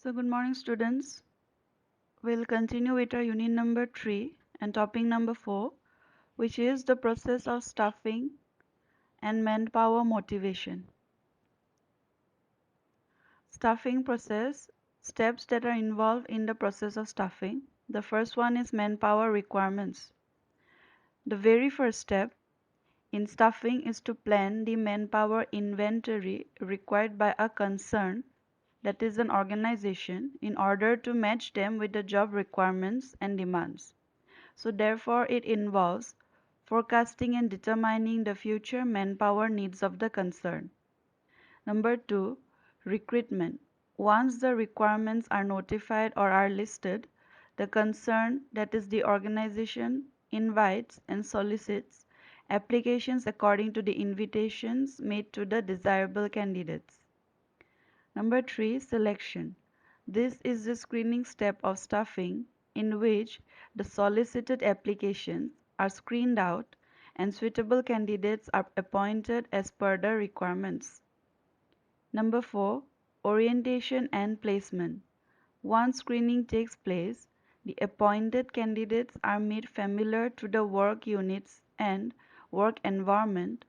So, good morning, students. We'll continue with our unit number 3 and topic number 4, which is the process of staffing and manpower motivation. Staffing process, steps that are involved in the process of staffing. The first one is manpower requirements. The very first step in staffing is to plan the manpower inventory required by a concern, that is an organization, in order to match them with the job requirements and demands. So therefore it involves forecasting and determining the future manpower needs of the concern. Number 2, recruitment. Once the requirements are notified or are listed, the concern, that is the organization, invites and solicits applications according to the invitations made to the desirable candidates. Number 3, selection. This is the screening step of staffing in which the solicited applications are screened out and suitable candidates are appointed as per the requirements. Number 4, orientation and placement. Once screening takes place, the appointed candidates are made familiar to the work units and work environment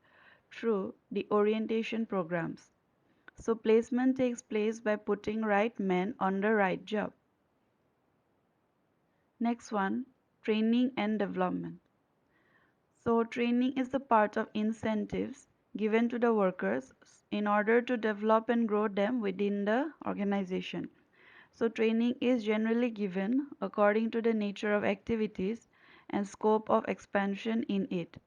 through the orientation programs. So placement takes place by putting right men on the right job. Next one, training and development. So training is the part of incentives given to the workers in order to develop and grow them within the organization. So training is generally given according to the nature of activities and scope of expansion in it.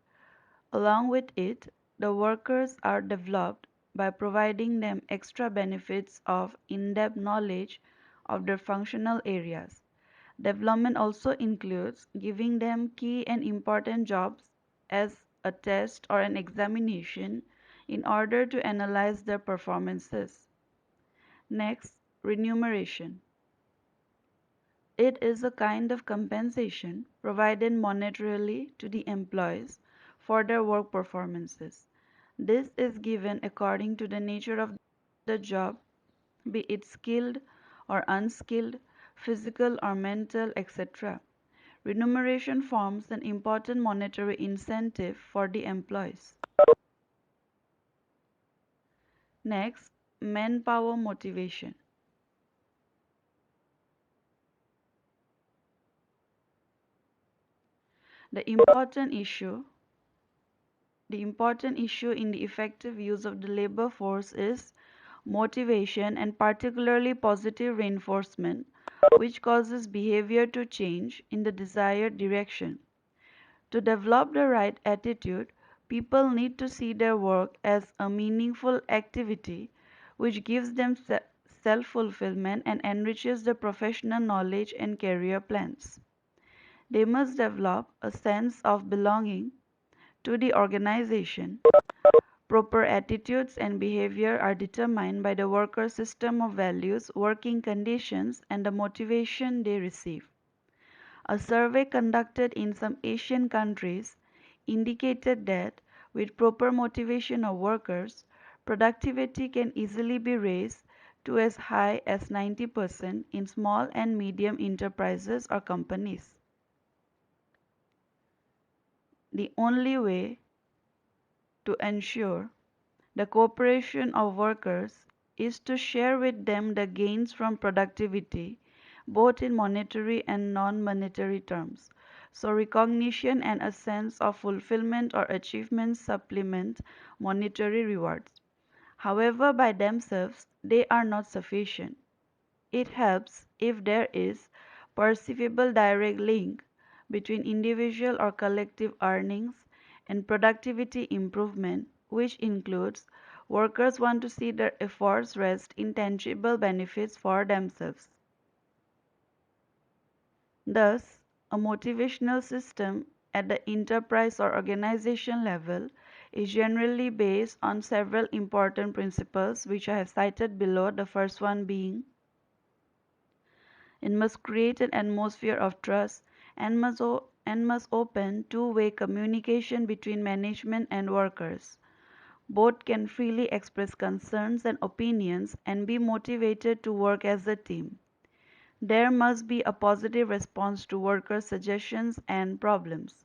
Along with it, the workers are developed by providing them extra benefits of in-depth knowledge of their functional areas. Development also includes giving them key and important jobs as a test or an examination in order to analyze their performances. Next, remuneration. It is a kind of compensation provided monetarily to the employees for their work performances. This is given according to the nature of the job, be it skilled or unskilled, physical or mental, etc. Remuneration forms an important monetary incentive for the employees. Next, manpower motivation. The important issue The important issue in the effective use of the labor force is motivation and particularly positive reinforcement, which causes behavior to change in the desired direction. To develop the right attitude, people need to see their work as a meaningful activity which gives them self-fulfillment and enriches their professional knowledge and career plans. They must develop a sense of belonging to the organization. Proper attitudes and behavior are determined by the worker's system of values, working conditions, and the motivation they receive. A survey conducted in some Asian countries indicated that with proper motivation of workers, productivity can easily be raised to as high as 90% in small and medium enterprises or companies. The only way to ensure the cooperation of workers is to share with them the gains from productivity, both in monetary and non-monetary terms. So recognition and a sense of fulfillment or achievement supplement monetary rewards. However, by themselves, they are not sufficient. It helps if there is perceivable direct link between individual or collective earnings and productivity improvement, which includes workers want to see their efforts rest in tangible benefits for themselves. Thus, a motivational system at the enterprise or organization level is generally based on several important principles which I have cited below, the first one being it must create an atmosphere of trust and must open two-way communication between management and workers. Both can freely express concerns and opinions and be motivated to work as a team. There must be a positive response to workers' suggestions and problems.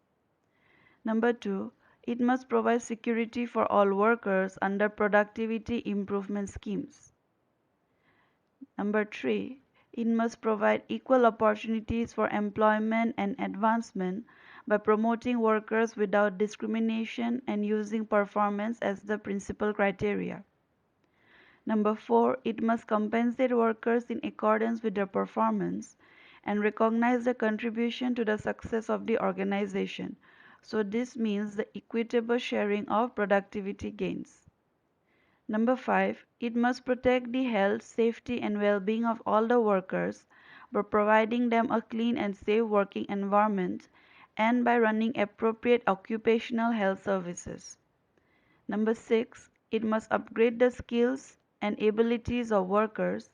Number two, it must provide security for all workers under productivity improvement schemes. Number three, it must provide equal opportunities for employment and advancement by promoting workers without discrimination and using performance as the principal criteria. Number four, it must compensate workers in accordance with their performance and recognize their contribution to the success of the organization. So this means the equitable sharing of productivity gains. Number five, it must protect the health, safety, and well being of all the workers by providing them a clean and safe working environment and by running appropriate occupational health services. Number six, it must upgrade the skills and abilities of workers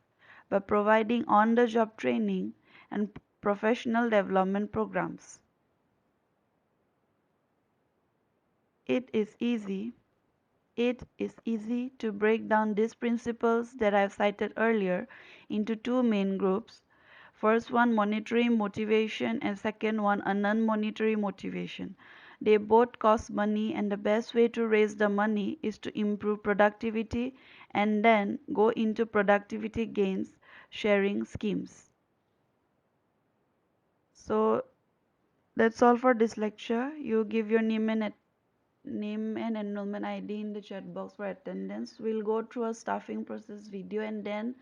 by providing on the job training and professional development programs. It is easy It is easy to break down these principles that I have cited earlier into two main groups. First one monetary motivation and second one a non-monetary motivation. They both cost money and the best way to raise the money is to improve productivity and then go into productivity gains sharing schemes. So that's all for this lecture. You give your name and enrollment ID in the chat box for attendance. We'll go through a staffing process video and then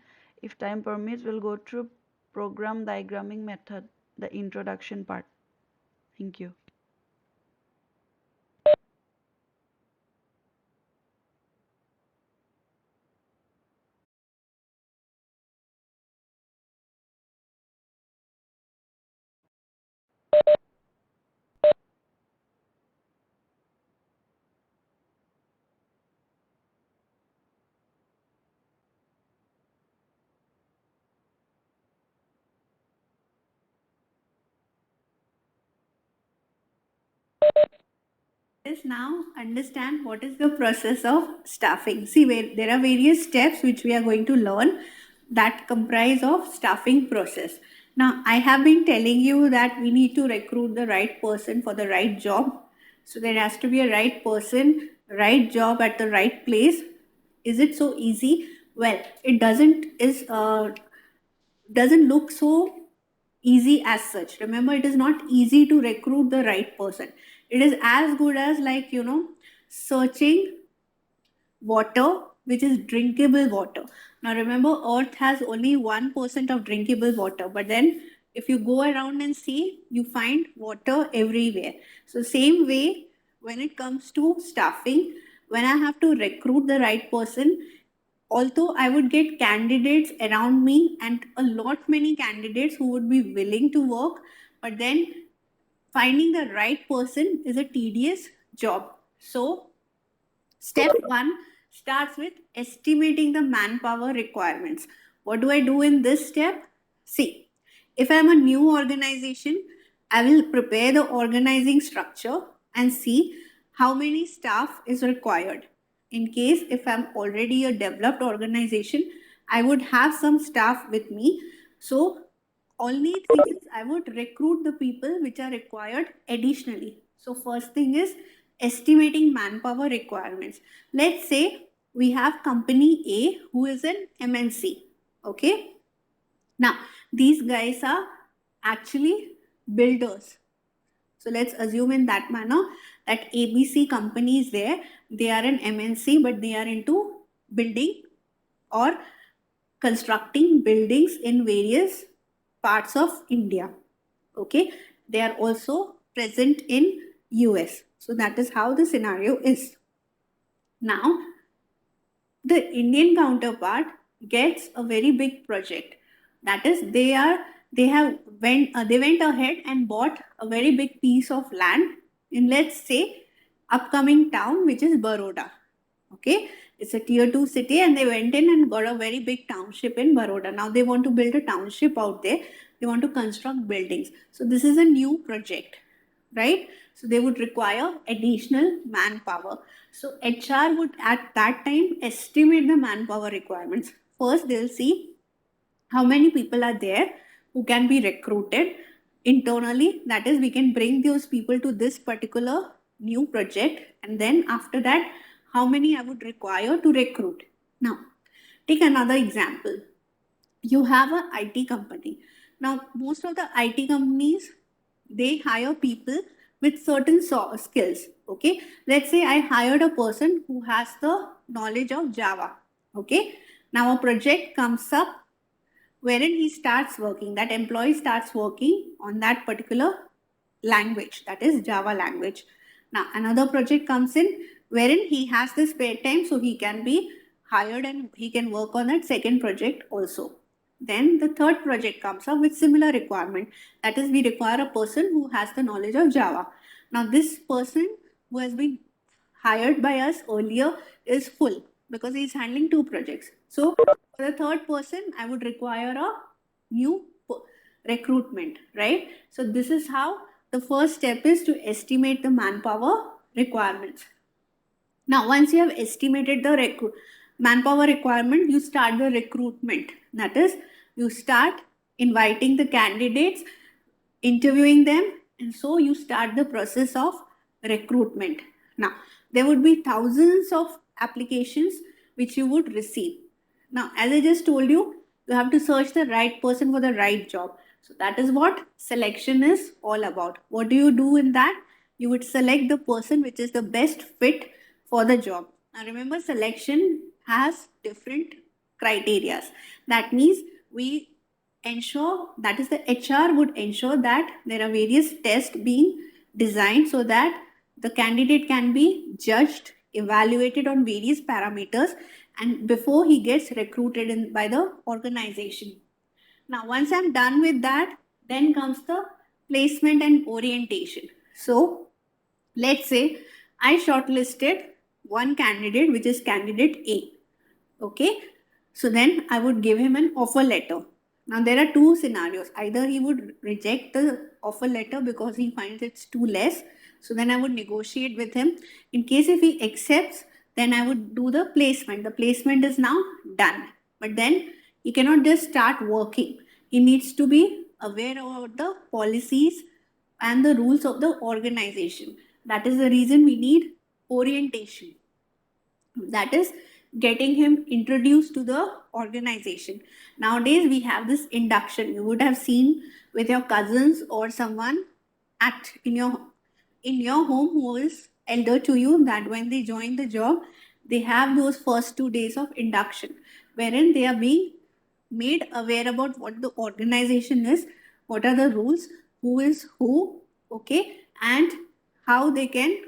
if time permits we'll go through program diagramming method, the introduction part. Thank you. Is now understand what is the process of staffing. See, where there are various steps which we are going to learn that comprise of staffing process. Now, I have been telling you that we need to recruit the right person for the right job. So there has to be a right person, right job at the right place. Is it so easy? Well, it doesn't look so easy as such. Remember, it is not easy to recruit the right person. It is as good as, like, searching water which is drinkable water. Now remember, earth has only 1% of drinkable water, but then if you go around and see, you find water everywhere. So same way, when it comes to staffing, when I have to recruit the right person, although I would get candidates around me and a lot many candidates who would be willing to work, but then finding the right person is a tedious job. So step one starts with estimating the manpower requirements. What do I do in this step? See, if I'm a new organization, I will prepare the organizing structure and see how many staff is required. In case if I'm already a developed organization, I would have some staff with me. So only thing is I would recruit the people which are required additionally. So first thing is estimating manpower requirements. Let's say we have company A who is an MNC. Okay. Now these guys are actually builders. So let's assume in that manner that ABC company is there. They are an MNC, but they are into building or constructing buildings in various parts of India. Okay, they are also present in US. So that is how the scenario is. Now, the Indian counterpart gets a very big project. That is, they went ahead and bought a very big piece of land in, let's say, upcoming town which is Baroda. Okay, it's a tier 2 city and they went in and got a very big township in Baroda. Now they want to build a township out there. They want to construct buildings. So this is a new project, right? So they would require additional manpower. So HR would at that time estimate the manpower requirements. First, they'll see how many people are there who can be recruited internally. That is, we can bring those people to this particular new project. And then after that, how many I would require to recruit. Now, take another example. You have a IT company. Now, most of the IT companies, they hire people with certain skills. Okay, let's say I hired a person who has the knowledge of Java. Okay, now a project comes up wherein he starts working, that employee starts working on that particular language, that is Java language. Now another project comes in wherein he has the spare time, so he can be hired and he can work on that second project also. Then the third project comes up with similar requirement, that is we require a person who has the knowledge of Java. Now this person who has been hired by us earlier is full because he's handling two projects. So for the third person, I would require a new recruitment, right? So this is how the first step is to estimate the manpower requirements. Now, once you have estimated the manpower requirement, you start the recruitment. That is, you start inviting the candidates, interviewing them, and so you start the process of recruitment. Now, there would be thousands of applications which you would receive. Now, as I just told you, you have to search the right person for the right job. So that is what selection is all about. What do you do in that? You would select the person which is the best fit for the job. Now remember, selection has different criterias. That means we ensure, that is the HR would ensure that there are various tests being designed so that the candidate can be judged, evaluated on various parameters, and before he gets recruited in by the organization. Now once I'm done with that, then comes the placement and orientation. So let's say I shortlisted one candidate, which is candidate A. Okay, so then I would give him an offer letter. Now there are two scenarios. Either he would reject the offer letter because he finds it's too less. So then I would negotiate with him. In case if he accepts, then I would do the placement. The placement is now done. But then he cannot just start working. He needs to be aware about the policies and the rules of the organization. That is the reason we need orientation, that is getting him introduced to the organization. Nowadays we have this induction, you would have seen with your cousins or someone at in your home who is elder to you, that when they join the job they have those first 2 days of induction wherein they are being made aware about what the organization is, what are the rules, who is who, okay, and how they can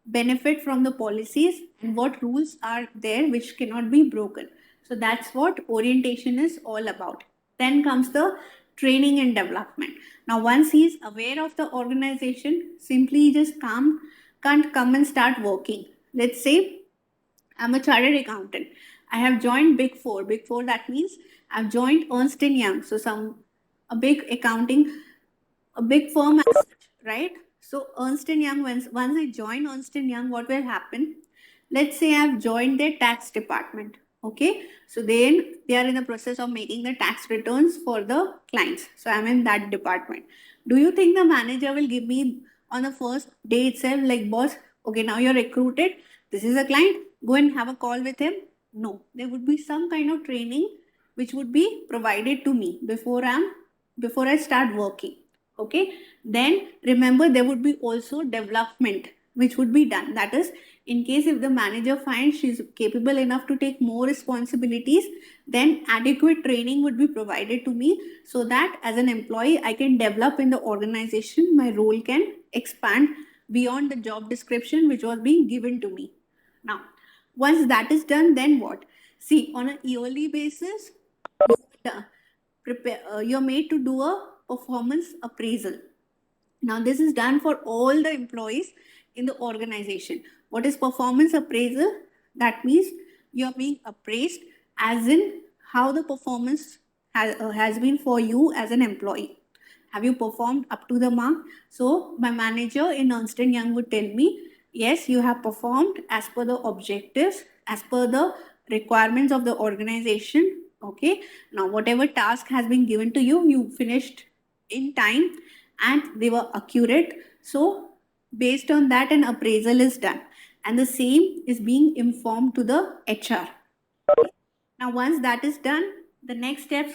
benefit from the policies and what rules are there which cannot be broken. So that's what orientation is all about. Then comes the training and development. Now once he is aware of the organization, simply just can't come and start working. Let's say I'm a chartered accountant. I have joined Big Four. Big Four, that means I've joined Ernst and Young. So a big accounting, a big firm as such, right? So Ernst and Young, once I join Ernst and Young, what will happen? Let's say I've joined their tax department. Okay, so then they are in the process of making the tax returns for the clients. So I'm in that department. Do you think the manager will give me on the first day itself, like, boss, okay, now you're recruited, this is a client, go and have a call with him? No, there would be some kind of training which would be provided to me before I start working. Okay, then remember there would be also development which would be done. That is, in case if the manager finds she's capable enough to take more responsibilities, then adequate training would be provided to me so that as an employee I can develop in the organization, my role can expand beyond the job description which was being given to me. Now once that is done, then what? See, on a yearly basis, you're made to do a performance appraisal. Now this is done for all the employees in the organization. What is performance appraisal? That means you're being appraised as in how the performance has been for you as an employee. Have you performed up to the mark? So my manager in Ernst and Young would tell me Yes, you have performed as per the objectives, as per the requirements of the organization. Okay. Now, whatever task has been given to you, you finished in time and they were accurate. So, based on that, an appraisal is done. And the same is being informed to the HR. Now, once that is done, the next steps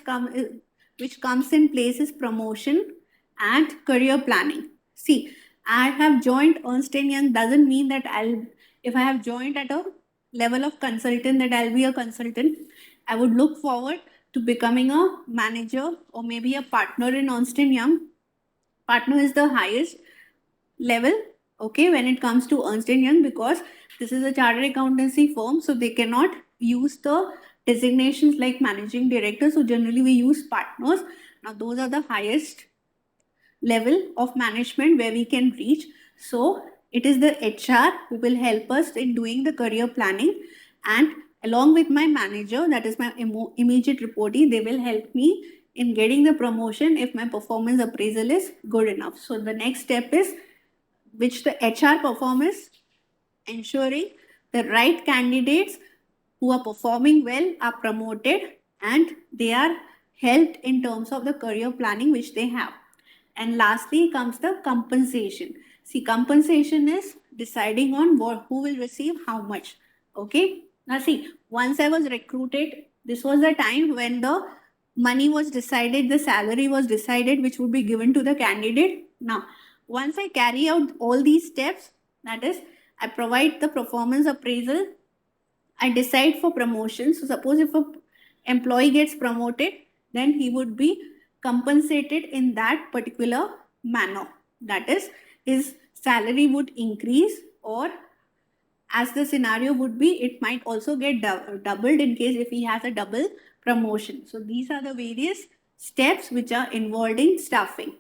which comes in place is promotion and career planning. See, I have joined Ernst and Young doesn't mean that if I have joined at a level of consultant, that I'll be a consultant. I would look forward to becoming a manager or maybe a partner in Ernst and Young. Partner is the highest level, okay, when it comes to Ernst and Young, because this is a chartered accountancy firm, so they cannot use the designations like managing director. So generally we use partners. Now those are the highest level of management where we can reach. So it is the HR who will help us in doing the career planning, and along with my manager, that is my immediate reportee, they will help me in getting the promotion if my performance appraisal is good enough. So the next step is which the HR perform is ensuring the right candidates who are performing well are promoted and they are helped in terms of the career planning which they have. And lastly comes the compensation. See, compensation is deciding on who will receive how much. Okay. Now see, once I was recruited, this was the time when the money was decided, the salary was decided, which would be given to the candidate. Now, once I carry out all these steps, that is, I provide the performance appraisal, I decide for promotion. So suppose if a employee gets promoted, then he would be compensated in that particular manner. That is, his salary would increase, or as the scenario would be, it might also get doubled in case if he has a double promotion. So these are the various steps which are involved in staffing.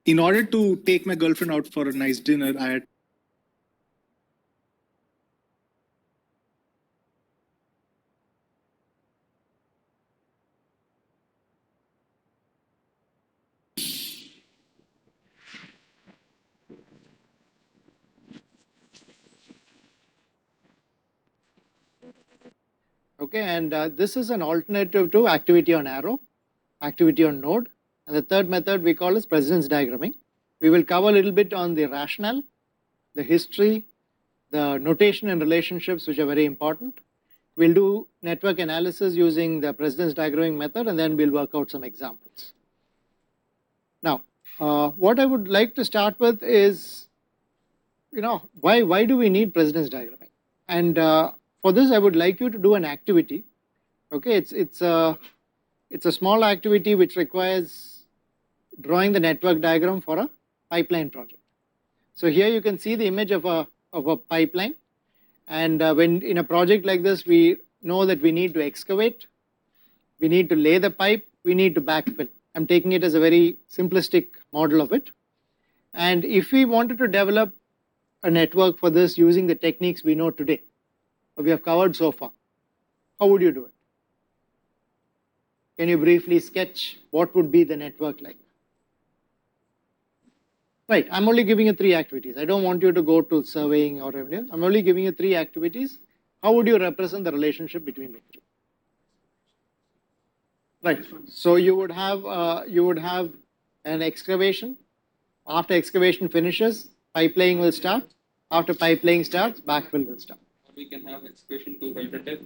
In order to take my girlfriend out for a nice dinner, I had okay, and this is an alternative to activity on arrow, activity on node, and the third method we call is precedence diagramming. We will cover a little bit on the rationale, the history, the notation and relationships, which are very important. We'll do network analysis using the precedence diagramming method, and then we'll work out some examples. Now, what I would like to start with is, why do we need precedence diagramming? And for this, I would like you to do an activity. Okay, it's a small activity which requires drawing the network diagram for a pipeline project. So here you can see the image of a pipeline, and when in a project like this, we know that we need to excavate, we need to lay the pipe, we need to backfill. I'm taking it as a very simplistic model of it. And if we wanted to develop a network for this using the techniques we know today, or we have covered so far, how would you do it? Can you briefly sketch what would be the network like? Right, I'm only giving you 3 activities. I don't want you to go to surveying or anything. I'm only giving you 3 activities. How would you represent the relationship between the 3? Right, so you would have an excavation. After excavation finishes, pipe laying will start. After pipe laying starts, backfill will start. We can have excavation to hydrated.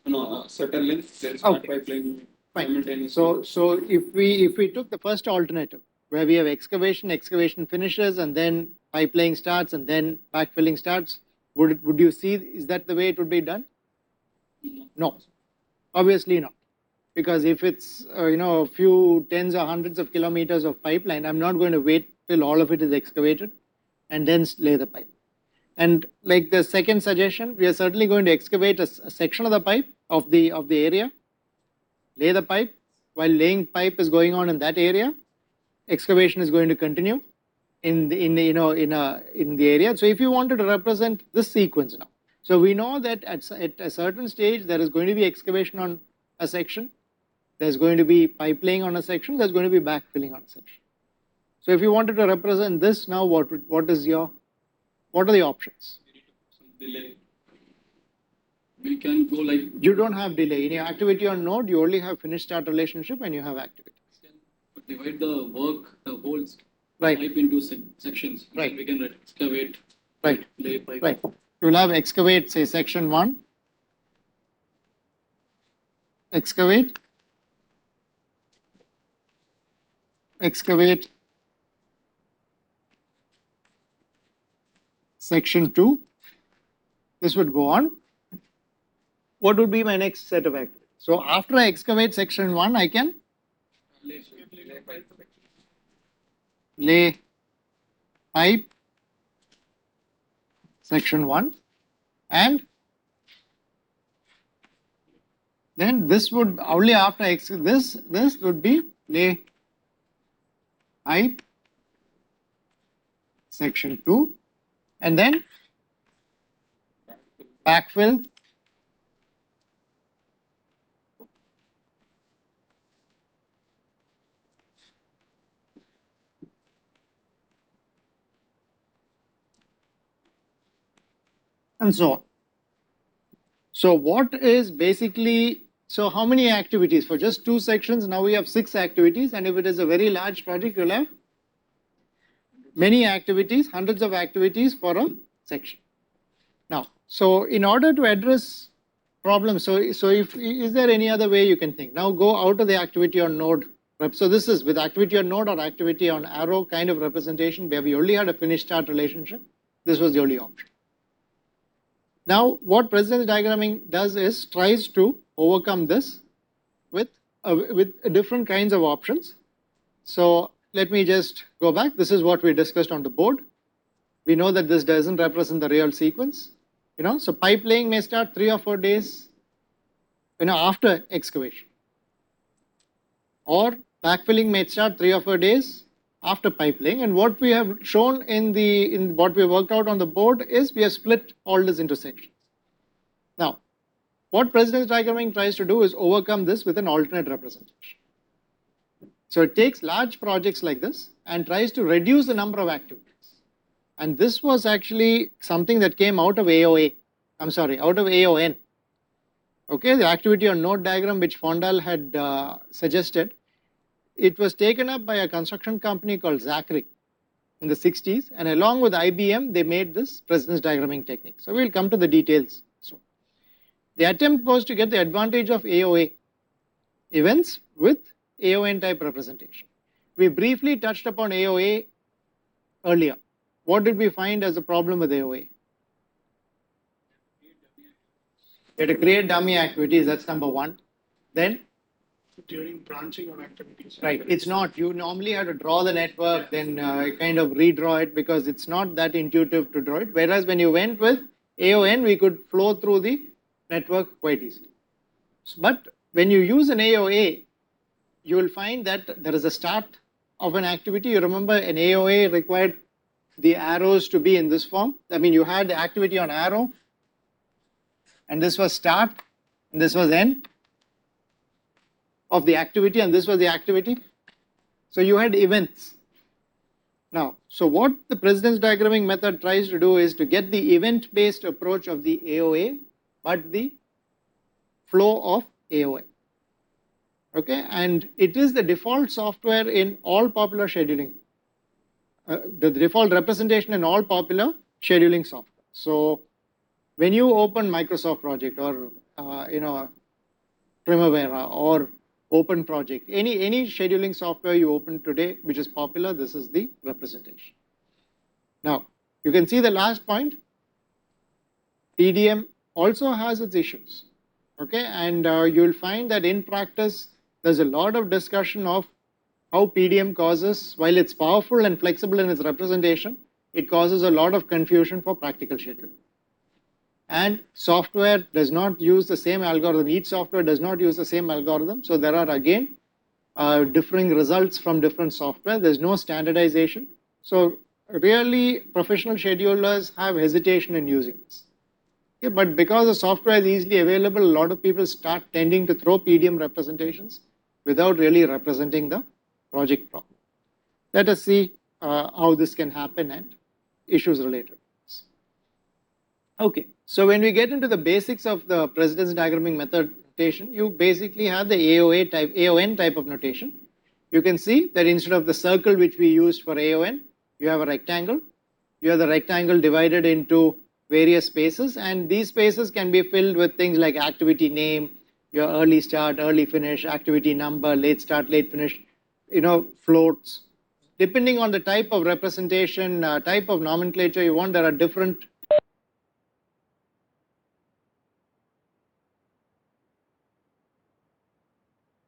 No, certain length, there is not pipeline simultaneously. So if we took the first alternative, where we have excavation finishes, and then pipe laying starts, and then backfilling starts, would you see, is that the way it would be done? No, obviously not. Because if it's a few tens or hundreds of kilometers of pipeline, I'm not going to wait till all of it is excavated and then lay the pipe. And like the second suggestion, we are certainly going to excavate a section of the pipe of the area, lay the pipe. While laying pipe is going on in that area, excavation is going to continue in the area. So if you wanted to represent this sequence now, so we know that at a certain stage there is going to be excavation on a section, there's going to be pipe laying on a section, there's going to be backfilling on a section. So if you wanted to represent this now, what is your What are the options? We need to put some delay. We can go like. You don't have delay. In your activity on node, you only have finish start relationship and you have activity. We can divide the work, the whole Right. pipe into sections. Right. We can excavate. Right. Lay pipe. Right. You will have excavate, say section 1. Excavate. Excavate. Section 2. This would go on. What would be my next set of activities? So after I excavate section 1, I can lay pipe section 1, and then this would only after this would be lay pipe section 2, and then backfill and so on. So what is basically, so how many activities? For just 2 sections, now we have 6 activities, and if it is a very large project, you'll have many activities, hundreds of activities for a section. Now, so in order to address problems, so if is there any other way you can think? Now go out of the activity on node. So this is with activity on node or activity on arrow kind of representation where we only had a finish start relationship. This was the only option. Now, what precedence diagramming does is tries to overcome this with different kinds of options. So let me just go back. This is what we discussed on the board. We know that this doesn't represent the real sequence. So pipe laying may start 3 or 4 days, after excavation. Or backfilling may start 3 or 4 days after pipe laying. And what we have shown in what we worked out on the board is we have split all this into sections. Now, what precedence diagramming tries to do is overcome this with an alternate representation. So it takes large projects like this and tries to reduce the number of activities. And this was actually something that came out of AOA. Out of AON. Okay, the activity on node diagram which Fondal had suggested. It was taken up by a construction company called Zachary in the 60s, and along with IBM, they made this precedence diagramming technique. So we'll come to the details. So the attempt was to get the advantage of AOA events with AON type representation. We briefly touched upon AOA earlier. What did we find as a problem with AOA? You have to create dummy activities, that's number 1. Then during branching of activities. Right, it's not. You normally have to draw the network, then kind of redraw it because it's not that intuitive to draw it. Whereas when you went with AON, we could flow through the network quite easily. But when you use an AOA, you will find that there is a start of an activity. You remember an AOA required the arrows to be in this form. I mean, you had the activity on arrow, and this was start, and this was end of the activity, and this was the activity. So you had events. Now, so what the precedence diagramming method tries to do is to get the event-based approach of the AOA, but the flow of AOA. Okay, and it is the default software in all popular scheduling, the default representation in all popular scheduling software. So when you open Microsoft Project or Primavera or Open Project, any scheduling software you open today which is popular, this is the representation. Now you can see the last point. PDM also has its issues. Okay, and you'll find that in practice there's a lot of discussion of how PDM causes, while it's powerful and flexible in its representation, it causes a lot of confusion for practical scheduling. And software does not use the same algorithm. Each software does not use the same algorithm. So there are again differing results from different software. There's no standardization. So really professional schedulers have hesitation in using this. Okay, but because the software is easily available, a lot of people start tending to throw PDM representations without really representing the project problem. Let us see how this can happen and issues related to this. Okay, so when we get into the basics of the precedence diagramming method notation, you basically have the AON type of notation. You can see that instead of the circle which we used for AON, you have a rectangle. You have the rectangle divided into various spaces, and these spaces can be filled with things like activity name, your early start, early finish, activity number, late start, late finish, floats. Depending on the type of representation, type of nomenclature you want, there are different